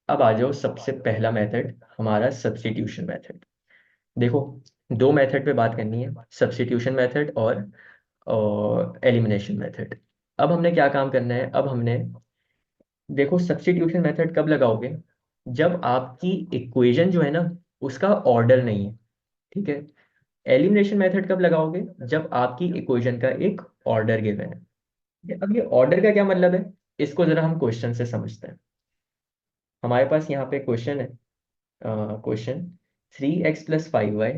अब आ जाओ सबसे पहला मेथड हमारा सब्स्टिट्यूशन मेथड। देखो, दो मेथड पे बात करनी है, सब्स्टिट्यूशन मेथड और एलिमिनेशन मेथड। अब हमने क्या काम करना है, अब हमने देखो सब्स्टिट्यूशन मेथड कब लगाओगे, जब आपकी इक्वेशन जो है ना उसका ऑर्डर नहीं है। ठीक है। एलिमिनेशन मेथड कब लगाओगे, जब आपकी इक्वेशन का एक ऑर्डर गिवन है। अब ये ऑर्डर का क्या मतलब है, इसको जरा हम क्वेश्चन से समझते हैं। हमारे पास यहाँ पे क्वेश्चन है, question 3x + 5y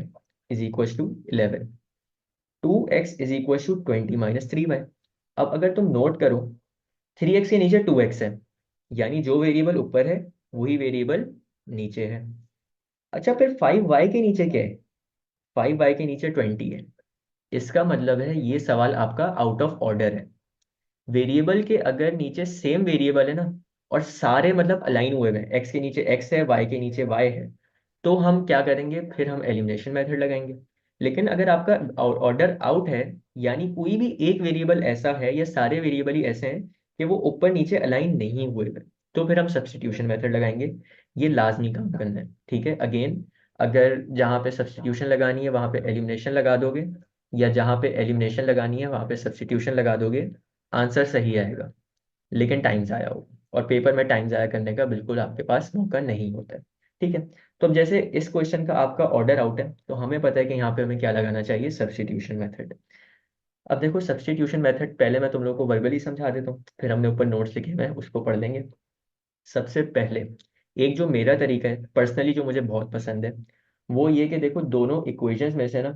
is equal to 11, 2x is equal to 20 - 3y। अब अगर तुम नोट करो, 3x के नीचे 2x है, यानी जो वेरिएबल ऊपर है वही वेरिएबल नीचे है। अच्छा, फिर 5y के नीचे क्या है, 5y के नीचे 20 है। इसका मतलब है ये सवाल आपका आउट ऑफ ऑर्डर है। वेरिएबल के अगर नीचे सेम वेरिएबल है ना, और सारे मतलब अलाइन हुए हुए हैं, एक्स के नीचे एक्स है, वाई के नीचे वाई है, तो हम क्या करेंगे, फिर हम एलिमिनेशन मेथड लगाएंगे। लेकिन अगर आपका ऑर्डर आउट है, यानी कोई भी एक वेरिएबल ऐसा है या सारे वेरिएबल ही ऐसे हैं कि वो ऊपर नीचे अलाइन नहीं हुए हुए, तो फिर हम सब्स्टिट्यूशन मेथड लगाएंगे। ये लाजमी काम करना है, ठीक है। अगेन, अगर जहाँ पे सब्स्टिट्यूशन लगानी है वहाँ पे एलिमिनेशन लगा दोगे, या जहाँ पे एलिमिनेशन लगानी है वहाँ पे सब्स्टिट्यूशन लगा दोगे, आंसर सही आएगा। लेकिन टाइम ज़ाया होगा, और पेपर में टाइम ज़ाया करने का बिल्कुल आपके पास मौका नहीं होता है। ठीक है। तो अब जैसे इस क्वेश्चन का आपका ऑर्डर आउट है, तो हमें पता है कि यहाँ पे हमें क्या लगाना चाहिए, सब्स्टिट्यूशन मेथड। अब देखो सब्स्टिट्यूशन मेथड पहले मैं तुम लोगों को वर्बली समझा देता हूँ, फिर हमने ऊपर नोट्स लिखे हुए हैं उसको पढ़ लेंगे। सबसे पहले एक जो मेरा तरीका है पर्सनली, जो मुझे बहुत पसंद है, वो ये कि देखो दोनों इक्वेशंस में से ना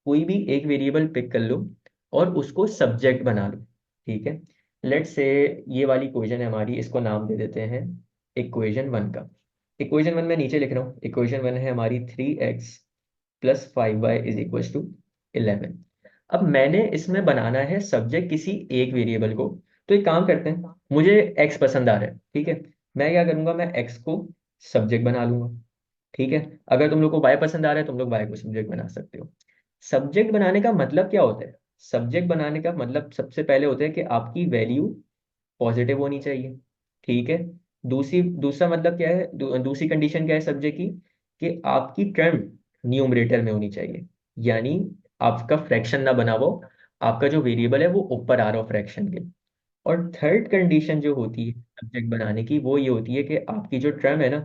कोई भी एक वेरिएबल पिक कर लो और उसको सब्जेक्ट बना लो। ठीक है। लेट से ये वाली इक्वेशन है हमारी, इसको नाम दे देते हैं इक्वेशन 1 का। इक्वेशन 1 मैं नीचे लिख रहा हूँ, इक्वेशन 1 है हमारी 3x + 5y is equal to 11। अब मैंने इसमें बनाना है सब्जेक्ट किसी एक वेरिएबल को। तो एक काम करते हैं, मुझे x पसंद आ रहा है, ठीक है। मैं क्या करूंगा, मैं x को सब्जेक्ट बना लूंगा। ठीक है। अगर तुम लोग को y पसंद आ रहा है, तुम लोग y को सब्जेक्ट बना सकते हो। सब्जेक्ट बनाने का मतलब क्या होता है, सब्जेक्ट बनाने का मतलब सबसे पहले होता है कि आपकी वैल्यू पॉजिटिव होनी चाहिए। ठीक है। दूसरा मतलब क्या है, दूसरी कंडीशन क्या है सब्जेक्ट की, कि आपकी टर्म न्यूमरेटर में होनी चाहिए, यानी आपका फ्रैक्शन ना बना हो, आपका जो वेरिएबल है वो ऊपर आ रहा हो फ्रैक्शन के। और थर्ड कंडीशन जो होती है सब्जेक्ट बनाने की, वो ये होती है कि आपकी जो टर्म है ना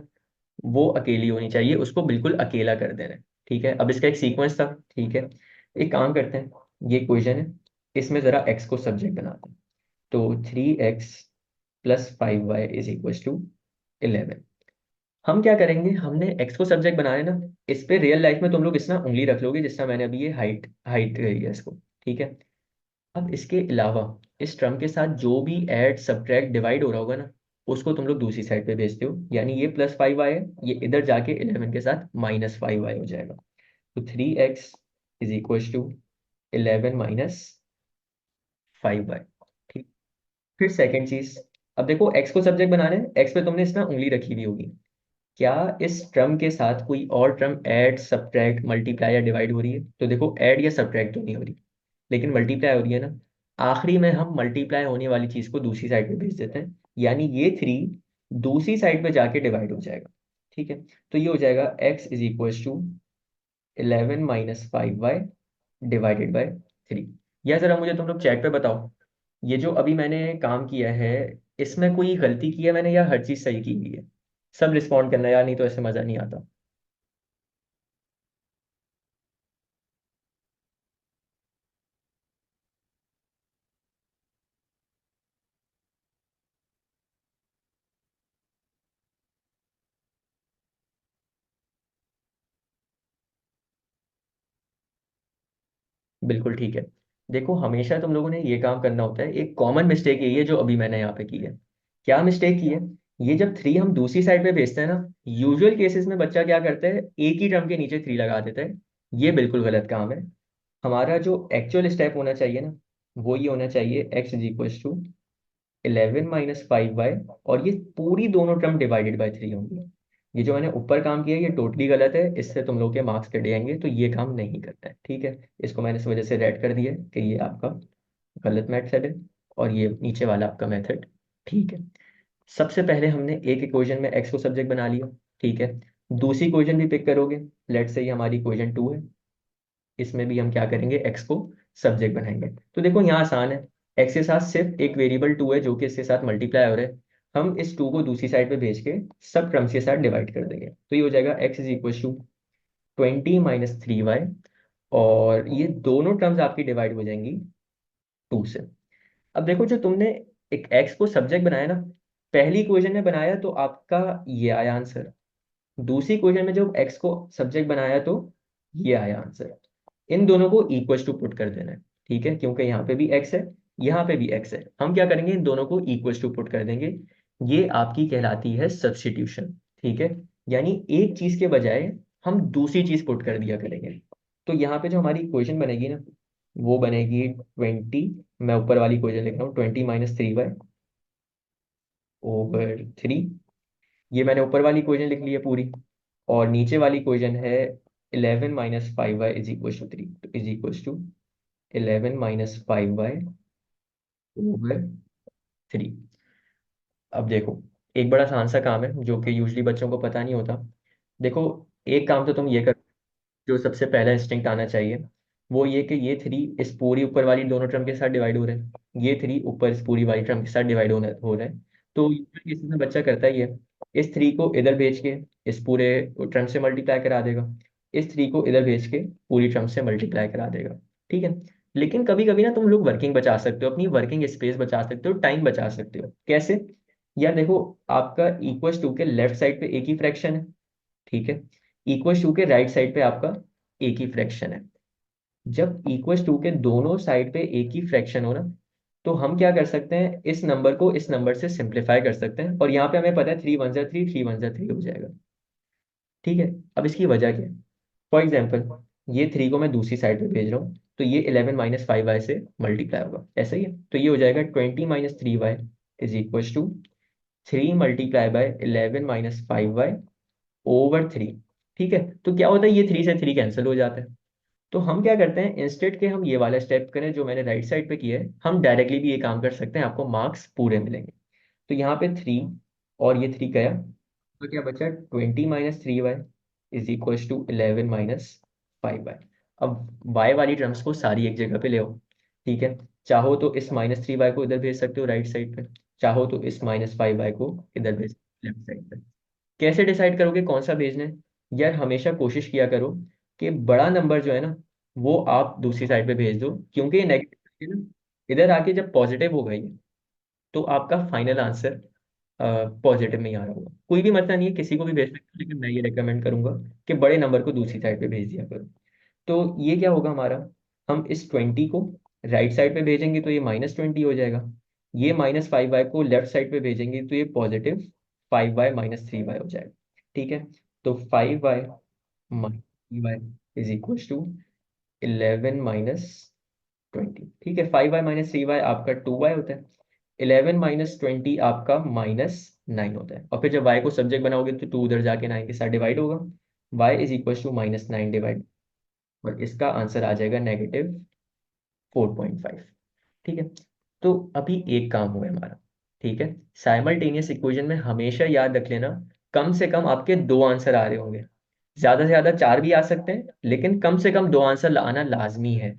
वो अकेली होनी चाहिए, उसको बिल्कुल अकेला कर देना है। ठीक है। अब इसका एक सीक्वेंस था, ठीक है। एक काम करते हैं, ये क्वेश्चन है, इसमें जरा एक्स को सब्जेक्ट बनाते हैं। तो 3x + 5y is equal to 11। हम क्या करेंगे, हमने एक्स को सब्जेक्ट बनाया ना, इस पे रियल लाइफ में तुम लोग इस ना उंगली रख लोगे, जिस तरह मैंने अभी ये हाइट हाइट करी है इसको। ठीक है। अब इसके अलावा इस टर्म के साथ जो भी ऐड सब्ट्रैक्ट डिवाइड हो रहा होगा ना, उसको तुम लोग दूसरी साइड पे भेजते हो, यानी ये +5y है, ये इधर जाके 11 के साथ -5y हो जाएगा। तो 3x is equal to 11 - 5y। ठीक। फिर सेकंड चीज, अब देखो x को सब्जेक्ट बनाना है, x पे तुमने इसमें उंगली रखी हुई होगी, क्या इस टर्म के साथ कोई और टर्म ऐड सब्ट्रैक्ट मल्टीप्लाई या डिवाइड हो रही है, तो देखो ऐड या सब्ट्रैक्ट तो नहीं हो रही, लेकिन मल्टीप्लाई हो रही है ना। आखिरी में हम मल्टीप्लाई होने वाली चीज को दूसरी साइड पे भेज देते हैं, यानी ये 3 दूसरी साइड पे जाके डिवाइड हो जाएगा। ठीक है। तो ये हो जाएगा x is equal to 11 - 5y divided by 3। या जरा मुझे तुम लोग चैट पे बताओ, ये जो अभी मैंने काम किया है, इसमें कोई गलती की है मैंने, या हर चीज सही की हुई है। सब रिस्पॉन्ड करना यार, नहीं तो ऐसे मजा नहीं आता। बिल्कुल ठीक है। देखो हमेशा तुम लोगों ने ये काम करना होता है, एक कॉमन मिस्टेक यही है जो अभी मैंने यहाँ पे की है। क्या मिस्टेक की है, ये जब 3 हम दूसरी साइड पे भेजते हैं ना, यूजुअल केसेस में बच्चा क्या करता है, एक ही टर्म के नीचे 3 लगा देता है। ये बिल्कुल गलत काम है। हमारा जो एक्चुअल स्टेप होना चाहिए ना, वो ये होना चाहिए, x is equal to 11 - 5y, और ये पूरी दोनों टर्म डिवाइडेड बाय 3 होंगी। ये जो मैंने ऊपर काम किया है ये टोटली गलत है, इससे तुम लोग के मार्क्स कट जाएंगे, तो ये काम नहीं करता है। ठीक है। इसको मैंने इस वजह से रेड कर दिया है कि ये आपका गलत मेथड है, और ये नीचे वाला आपका मेथड ठीक है। सबसे पहले हमने एक इक्वेशन में एक्स को सब्जेक्ट बना लिया, ठीक है। दूसरी इक्वेशन भी पिक करोगे, लेट्स से ये हमारी इक्वेशन 2 है, इसमें भी हम क्या करेंगे, एक्स को सब्जेक्ट बनाएंगे। तो देखो यहाँ आसान है, एक्स के साथ सिर्फ एक वेरिएबल 2 है जो कि इसके साथ मल्टीप्लाई हो रहा है। हम इस 2 को दूसरी साइड पे भेज के सब टर्म्स के साथ डिवाइड कर देंगे, तो ये हो जाएगा x is equal to 20 - 3y। और ये दोनों टर्म्स आपकी डिवाइड हो जाएंगी 2 से। अब देखो जो तुमने एक एक्स को सब्जेक्ट बनाया ना, पहली इक्वेशन में बनाया तो आपका ये आया आंसर, दूसरी इक्वेशन में जब एक्स को सब्जेक्ट बनाया तो ये आया आंसर। इन दोनों को इक्वल टू पुट कर देना है, ठीक है, क्योंकि यहाँ पे भी एक्स है, यहाँ पे भी एक्स है। हम क्या करेंगे, इन दोनों को इक्वल टू पुट कर देंगे। ये आपकी कहलाती है सब्स्टिट्यूशन, ठीक है। यानी एक चीज के बजाय हम दूसरी चीज पुट कर दिया करेंगे। तो यहाँ पे जो हमारी इक्वेशन बनेगी ना, वो बनेगी 20, मैं ऊपर वाली इक्वेशन लिख रहा हूँ, 20 - 3y/3। ये मैंने ऊपर वाली इक्वेशन लिख ली है पूरी। और नीचे वाली इक्वेशन है 11 - 5y = 3, तो = 11 - 5y/3। अब देखो, एक बड़ा आसान सा काम है जो कि यूजली बच्चों को पता नहीं होता। देखो, एक काम तो तुम ये कर, जो सबसे पहला इंस्टिंक्ट आना चाहिए वो ये कि ये 3 इस पूरी ऊपर वाली दोनों टर्म के साथ डिवाइड हो रहे हैं, ये 3 ऊपर इस पूरी वाली टर्म के साथ डिवाइड हो रहे हैं। तो इसी में बच्चा करता ही है, इस 3 को इधर भेज के इस पूरे टर्म से मल्टीप्लाई करा देगा, इस 3 को इधर भेज के पूरी टर्म से मल्टीप्लाई करा देगा, ठीक है। लेकिन कभी कभी ना तुम लोग वर्किंग बचा सकते हो, अपनी वर्किंग स्पेस बचा सकते हो, टाइम बचा सकते हो। कैसे? यार देखो, आपका इक्वल टू के लेफ्ट साइड पे एक ही फ्रैक्शन है, ठीक है। इक्वल टू के राइट साइड पे आपका एक ही फ्रैक्शन है। जब इक्वल टू के दोनों साइड पे एक ही फ्रैक्शन हो ना, तो हम क्या कर सकते हैं, इस नंबर को इस नंबर से सिंप्लीफाई कर सकते हैं। और यहाँ पे हमें पता है 3 × 1 = 3, 3 × 1 = 3 हो जाएगा, ठीक है। अब इसकी वजह क्या है? फॉर एग्जाम्पल, ये 3 को मैं दूसरी साइड पे भेज रहा हूँ, तो ये 11 - 5y से मल्टीप्लाई होगा, ऐसा ही है। तो ये हो जाएगा 20 - 3y = 11 - 5y/3, ठीक है। तो क्या होता है, ये 3 से 3 कैंसिल हो जाता है। तो हम क्या करते हैं, इंस्टेड के हम ये वाला स्टेप करें जो मैंने राइट साइड पे किया है, हम डायरेक्टली भी ये काम कर सकते हैं, आपको मार्क्स पूरे मिलेंगे। तो यहाँ पे 3 और ये 3 गया, तो क्या बचा, 20 - 3y = 11 - 5y। अब y वाली टर्म्स को सारी एक जगह पे ले आओ, ठीक है। चाहो तो इस -3y को इधर भेज सकते हो राइट साइड पे, चाहो तो इस -5y को इधर भेज लेफ्ट साइड पे। कैसे डिसाइड करोगे कौन सा भेजना है? यार हमेशा कोशिश किया करो कि बड़ा नंबर जो है ना, वो आप दूसरी साइड पे भेज दो, क्योंकि ये नेगेटिव ना, इधर आके जब पॉजिटिव होगा ये, तो आपका फाइनल आंसर पॉजिटिव में ही आ रहा होगा। कोई भी मसला नहीं है, किसी को भी भेज सकते हो, लेकिन मैं ये रेकमेंड करूंगा कि बड़े नंबर को दूसरी साइड पे भेज दिया करो। तो ये क्या होगा हमारा, हम इस 20 को राइट साइड पे भेजेंगे तो ये -20 हो जाएगा, ये -5y को लेफ्ट साइड पे भेजेंगे तो ये +5y - 3y हो जाएगा, ठीक है। तो 5y - 3y = 11 - 20, ठीक है। 5y - 3y आपका 2y होता है, 11 - 20 आपका -9 होता है। और फिर जब y को सब्जेक्ट बनाओगे तो 2 उधर जाके 9 के साथ डिवाइड होगा, y = -9 डिवाइड, और इसका आंसर आ जाएगा -4.5, ठीक है। तो अभी एक काम हुआ है हमारा, ठीक है। साइमल्टेनियस इक्वेशन में हमेशा याद रख लेना, कम से कम आपके 2 आंसर आ रहे होंगे, ज्यादा से ज्यादा 4 भी आ सकते हैं, लेकिन कम से कम 2 आंसर आना लाजमी है।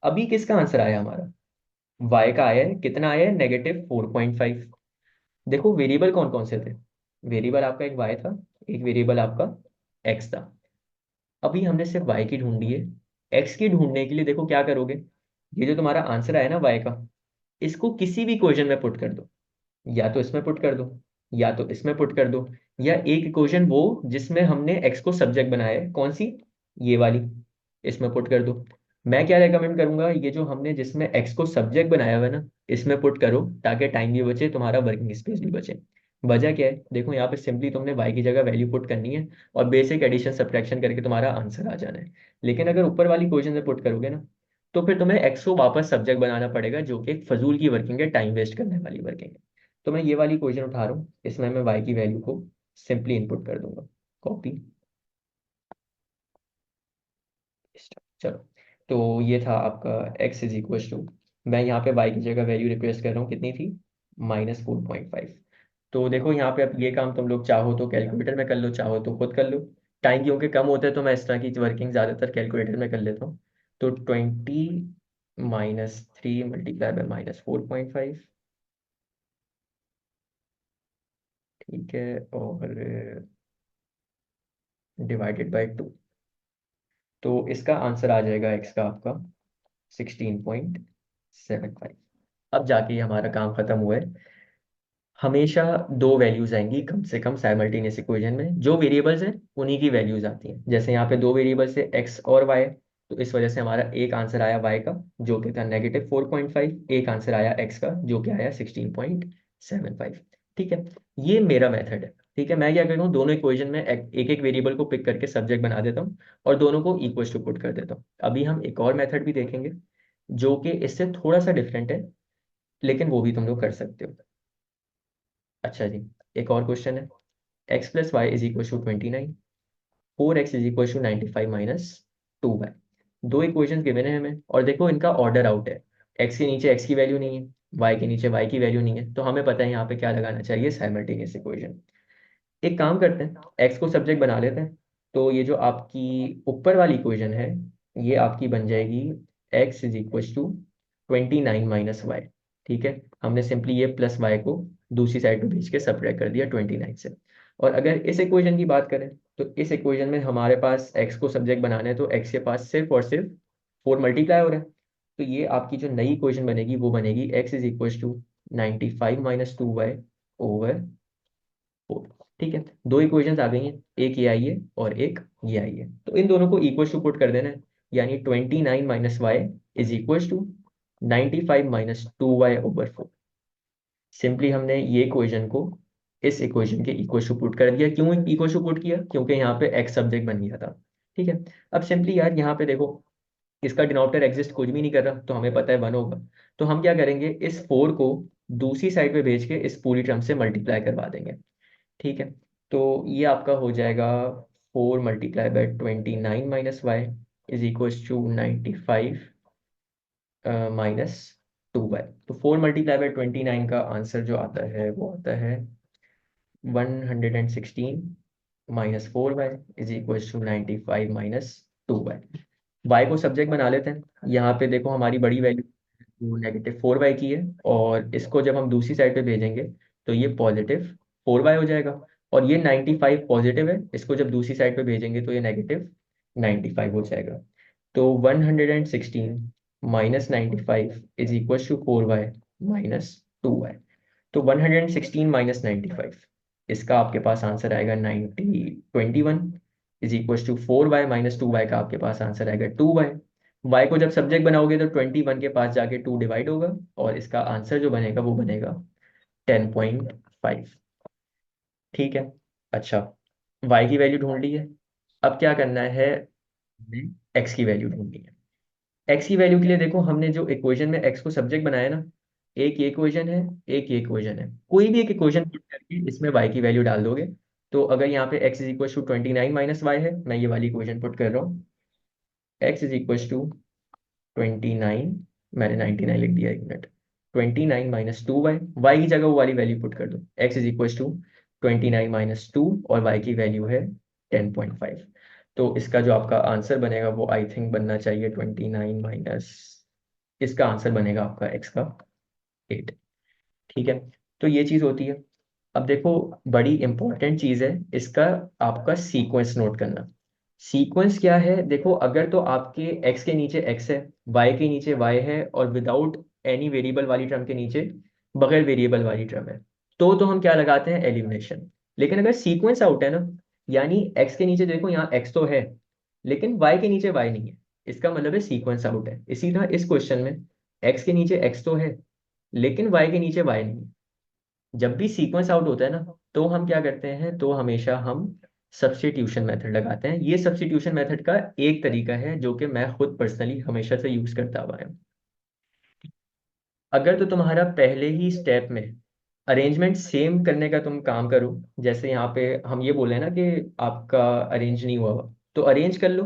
अभी किसका आंसर आया हमारा, y का आया है, कितना आया है, -4.5। देखो वेरिएबल कौन कौन से थे, वेरिएबल आपका एक y था, एक वेरिएबल आपका x था। अभी हमने सिर्फ y की ढूंढी है, x की ढूंढने के लिए देखो क्या करोगे, ये जो तुम्हारा आंसर आया ना y का, इसको किसी भी इक्वेशन में पुट कर दो, या तो इसमें पुट कर दो, या तो इसमें पुट कर दो, या एक इक्वेशन वो जिसमें हमने x को सब्जेक्ट बनाया है, कौन सी, ये वाली, इसमें पुट कर दो। मैं क्या रेकमेंड करूंगा, ये जो हमने जिसमें x को सब्जेक्ट बनाया हुआ है ना, इसमें पुट करो, ताकि टाइम भी बचे, तुम्हारा वर्किंग स्पेस भी बचे। वजह क्या है, देखो यहाँ पे सिंपली तुमने y की जगह वैल्यू पुट करनी है, और बेसिक एडिशन सब्ट्रैक्शन करके तुम्हारा आंसर आ जाना है। लेकिन अगर ऊपर वाली क्वेश्चन से पुट करोगे ना, तो फिर तुम्हें x को वापस सब्जेक्ट बनाना पड़ेगा, जो कि एक फजूल की वर्किंग है, टाइम वेस्ट करने वाली वर्किंग है। तो मैं ये वाली क्वेश्चन उठा रहा हूँ, इसमें मैं y की वैल्यू को सिंपली इनपुट कर दूंगा, कॉपी, चलो। तो ये था आपका x = मैं यहाँ पे y की जगह वैल्यू रिप्लेस कर रहा हूँ, कितनी थी, -4.5। तो देखो यहाँ पे अब ये काम तुम लोग चाहो तो कैलकुलेटर में कर लो, चाहो तो खुद कर लो। टाइम क्योंकि कम होता है तो मैं इस तरह की वर्किंग ज़्यादातर कैलकुलेटर में कर लेता हूँ। तो 20 - 3 × -4.5, ठीक है, और /2, तो इसका आंसर आ जाएगा एक्स का आपका 16.75। अब जाके ये हमारा काम खत्म हुआ है। हमेशा दो वैल्यूज आएंगी कम से कम साइमल्टेनियस इक्वेशन में, जो वेरिएबल्स हैं उन्हीं की वैल्यूज आती हैं। जैसे यहाँ पे दो वेरिएबल्स है एक्स और वाई, तो इस वजह से हमारा एक आंसर आया वाई का जो कि था -4.5, एक आंसर आया एक्स का जो कि आया 16.75। ठीक है, ये मेरा मेथड है। ठीक है, मैं क्या करता हूँ, दोनों इक्वेशन में एक एक वेरिएबल को पिक करके सब्जेक्ट बना देता हूँ और दोनों को इक्वल टू पुट कर देता हूँ। अभी हम एक और मेथड भी देखेंगे जो कि इससे थोड़ा सा डिफरेंट है, लेकिन वो भी तुम लोग कर सकते हो। अच्छा जी, एक और क्वेश्चन है। x + y = 29, 4x = 95 - 2y। दो इक्वेशन गिवन है हमें और देखो इनका ऑर्डर आउट है। x के नीचे x की वैल्यू नहीं है, y के नीचे y की वैल्यू नहीं है, तो हमें पता है यहाँ पे क्या लगाना चाहिए, साइमल्टेनियस इक्वेशन। एक काम करते हैं, x को सब्जेक्ट बना लेते हैं। तो ये जो आपकी ऊपर वाली इक्वेशन है, ये आपकी बन जाएगी x = 29 - y। ठीक है, हमने सिंपली ये प्लस वाई को दूसरी साइड पे भेज के सब्ट्रैक्ट कर दिया 29 से। और अगर इस इक्वेशन की बात करें तो इस इक्वेशन में हमारे पास x को सब्जेक्ट बनाना है, तो x के पास सिर्फ और सिर्फ 4 मल्टीप्लाई हो रहा है। तो ये आपकी जो नई इक्वेशन बनेगी वो बनेगी x = 95 - 2y/4। ठीक है, दो इक्वेशंस आ गई हैं, एक ये आई है और एक ये आई है, तो इन दोनों को इक्वल टू पुट कर देना है। यानी 29 - y = 95 - 2y/4। सिंपली हमने ये इक्वेशन को इस इक्वेशन के इक्वल टू पुट कर दिया। क्यों इक्वल टू पुट किया, क्योंकि यहाँ पे एक्स सब्जेक्ट बन गया था। ठीक है, अब सिंपली यार यहाँ पे देखो इसका डिनोमिनेटर एग्जिस्ट कुछ भी नहीं कर रहा, तो हमें पता है 1 होगा। तो हम क्या करेंगे, इस 4 को दूसरी साइड पे भेज के इस पूरी टर्म से मल्टीप्लाई करवा देंगे। ठीक है, तो ये आपका हो जाएगा 4 × -29 - 2y तो 4 × 29 का आंसर जो आता है वो आता है 116 - 4y = 95 - 2y। वाई को सब्जेक्ट बना लेते हैं। यहाँ पे देखो हमारी बड़ी वैल्यू वो -4y की है, और इसको जब हम दूसरी साइड पे भेजेंगे तो ये +4y हो जाएगा। और ये 95 पॉजिटिव है, इसको जब दूसरी साइड पे भेजेंगे तो ये -95 हो जाएगा। तो 116 - 95 = 4y - 2y। तो 116 - 95, इसका आपके पास आंसर आएगा 21। =4y - 2y का आपके पास आंसर आएगा 2y। y को जब सब्जेक्ट बनाओगे तो 21 के पास जाके 2 डिवाइड होगा, और इसका आंसर जो बनेगा वो बनेगा 10.5। ठीक है, अच्छा, y की वैल्यू ढूंढ ली है। अब क्या करना है, x की वैल्यू ढूंढनी है। x की वैल्यू के लिए देखो हमने जो इक्वेशन में x को सब्जेक्ट बनाया ना, एक ये इक्वेशन है, एक ये इक्वेशन है, कोई भी एक इक्वेशन पुट करके इसमें y की वैल्यू डाल दोगे। तो अगर यहाँ पे x = 29 - y है, मैं ये वाली इक्वेशन पुट कर रहा हूँ। x = 29, मैंने 99 लिख दिया, 1 मिनट। 29 - 2y, y की जगह वो वाली वैल्यू पुट कर दो। x = 29 - 2 और y की वैल्यू है 10.5। तो इसका जो आपका आंसर बनेगा वो आई थिंक बनना चाहिए 29 माइनस, इसका आंसर बनेगा आपका x का 8। ठीक है, तो ये चीज़ होती है। अब देखो बड़ी इंपॉर्टेंट चीज़ है इसका, आपका सीक्वेंस नोट करना। सीक्वेंस क्या है, देखो अगर तो आपके x के नीचे x है, y के नीचे y है, और विदाउट एनी वेरिएबल वाली टर्म के नीचे बगैर वेरिएबल वाली टर्म है, तो हम क्या लगाते हैं, एलिमिनेशन। लेकिन अगर सीक्वेंस आउट है ना, यानी x के नीचे देखो यहाँ x तो है लेकिन y के नीचे y नहीं है, इसका मतलब है सीक्वेंस आउट है। इसी तरह इस क्वेश्चन में x के नीचे x तो है लेकिन y के नीचे y नहीं है। जब भी सीक्वेंस आउट होता है ना, तो हम क्या करते हैं, तो हमेशा हम सब्स्टिट्यूशन मेथड लगाते हैं। ये सब्स्टिट्यूशन मेथड का एक तरीका है जो कि मैं खुद पर्सनली हमेशा से यूज करता हुआ हूँ। अगर तो तुम्हारा पहले ही स्टेप में अरेंजमेंट सेम करने का तुम काम करो, जैसे यहाँ पे हम ये बोले ना कि आपका अरेंज नहीं हुआ हुआ, तो अरेंज कर लो।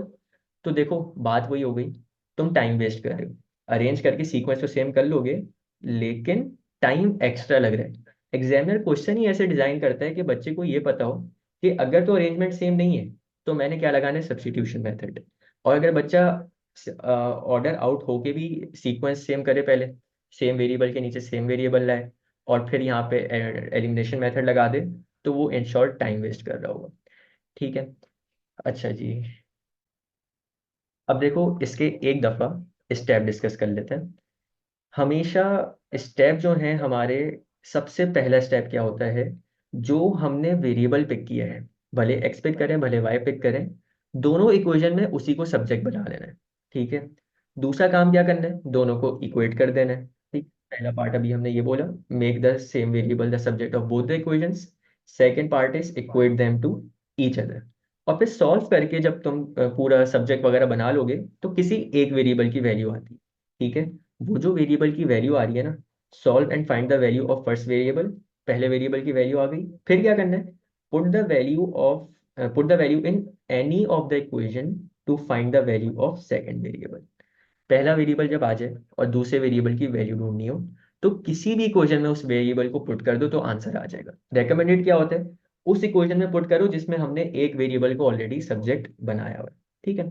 तो देखो बात वही हो गई, तुम टाइम वेस्ट कर रहे हो। अरेंज करके सीक्वेंस तो सेम कर लोगे, लेकिन टाइम एक्स्ट्रा लग रहा है। एग्जामिनर क्वेश्चन ही ऐसे डिजाइन करता है कि बच्चे को ये पता हो कि अगर तो अरेंजमेंट सेम नहीं है तो मैंने क्या लगाना है, सब्स्टिट्यूशन मेथड। और अगर बच्चा ऑर्डर आउट होके भी सीक्वेंस सेम करे, पहले सेम वेरिएबल के नीचे सेम वेरिएबल लाए और फिर यहाँ पे एलिमिनेशन मेथड लगा दे, तो वो इन शॉर्ट टाइम वेस्ट कर रहा होगा। ठीक है। अच्छा जी, अब देखो इसके एक दफा स्टेप डिस्कस कर लेते हैं। हमेशा स्टेप जो है हमारे, सबसे पहला स्टेप क्या होता है, जो हमने वेरिएबल पिक किया है, भले एक्स पिक करें भले वाई पिक करें, दोनों इक्वेशन में उसी को सब्जेक्ट बना लेना है। ठीक है। दूसरा काम क्या करना है, दोनों को इक्वेट कर देना है। ठीक, पहला पार्ट अभी हमने ये बोला, make the same variable the subject of both the equations. Second part is equate them to each other. और फिर सॉल्व करके जब तुम पूरा सब्जेक्ट वगैरह बना लोगे तो किसी एक वेरिएबल की वैल्यू आती है। ठीक है। वो जो वेरिएबल की वैल्यू आ रही है ना, solve and find the value of first variable. पहले वेरिएबल की वैल्यू आ गई, फिर क्या करना है, put the value in any of the equation two find the value of second variable. पहला वेरिएबल जब आ जाए और दूसरे वेरिएबल की वैल्यू ढूंढनी हो, तो किसी भी इक्वेशन में उस वेरिएबल को पुट कर दो तो आंसर आ जाएगा। रेकमेंडेड क्या होता है, उस इक्वेशन में पुट करो जिसमें हमने एक वेरिएबल को ऑलरेडी सब्जेक्ट बनाया हुआ है। ठीक है।